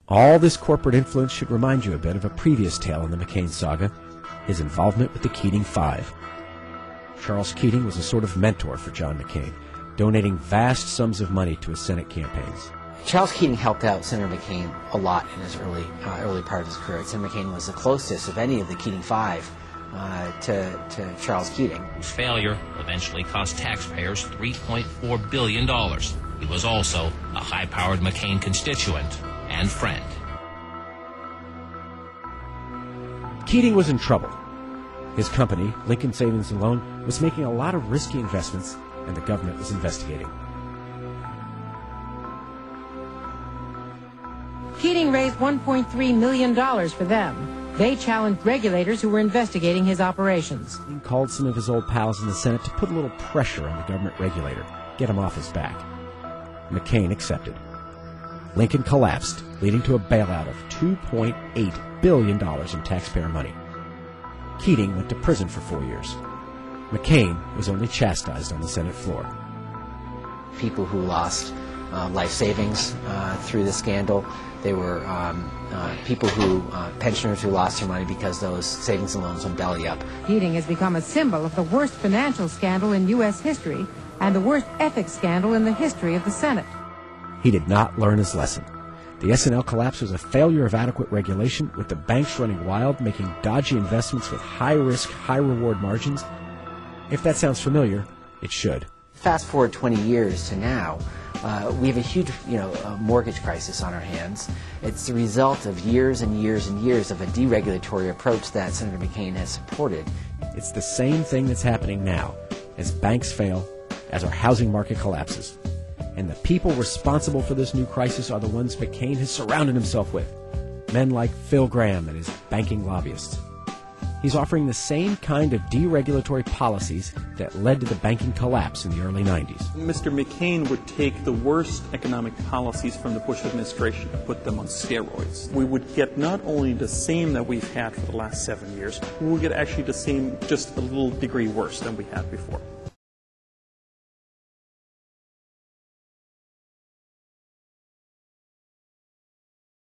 All this corporate influence should remind you a bit of a previous tale in the McCain saga, his involvement with the Keating Five. Charles Keating was a sort of mentor for John McCain, donating vast sums of money to his Senate campaigns. Charles Keating helped out Senator McCain a lot in his early part of his career. Senator McCain was the closest of any of the Keating Five to Charles Keating. His failure eventually cost taxpayers $3.4 billion. He was also a high-powered McCain constituent and friend. Keating was in trouble. His company, Lincoln Savings and Loan, was making a lot of risky investments, and the government was investigating. Keating raised $1.3 million for them. They challenged regulators who were investigating his operations. He called some of his old pals in the Senate to put a little pressure on the government regulator, get him off his back. McCain accepted. Lincoln collapsed, leading to a bailout of $2.8 billion in taxpayer money. Keating went to prison for 4 years. McCain was only chastised on the Senate floor. People who lost life savings through the scandal. They were pensioners who lost their money because those savings and loans went belly up. Keating has become a symbol of the worst financial scandal in U.S. history and the worst ethics scandal in the history of the Senate. He did not learn his lesson. The S&L collapse was a failure of adequate regulation, with the banks running wild, making dodgy investments with high-risk, high-reward margins. If that sounds familiar, it should. Fast forward 20 years to now, we have a huge, mortgage crisis on our hands. It's the result of years and years and years of a deregulatory approach that Senator McCain has supported. It's the same thing that's happening now, as banks fail, as our housing market collapses. And the people responsible for this new crisis are the ones McCain has surrounded himself with. Men like Phil Gramm and his banking lobbyists. He's offering the same kind of deregulatory policies that led to the banking collapse in the early 90s. Mr. McCain would take the worst economic policies from the Bush administration and put them on steroids. We would get not only the same that we've had for the last 7 years, we would get actually the same, just a little degree worse than we had before.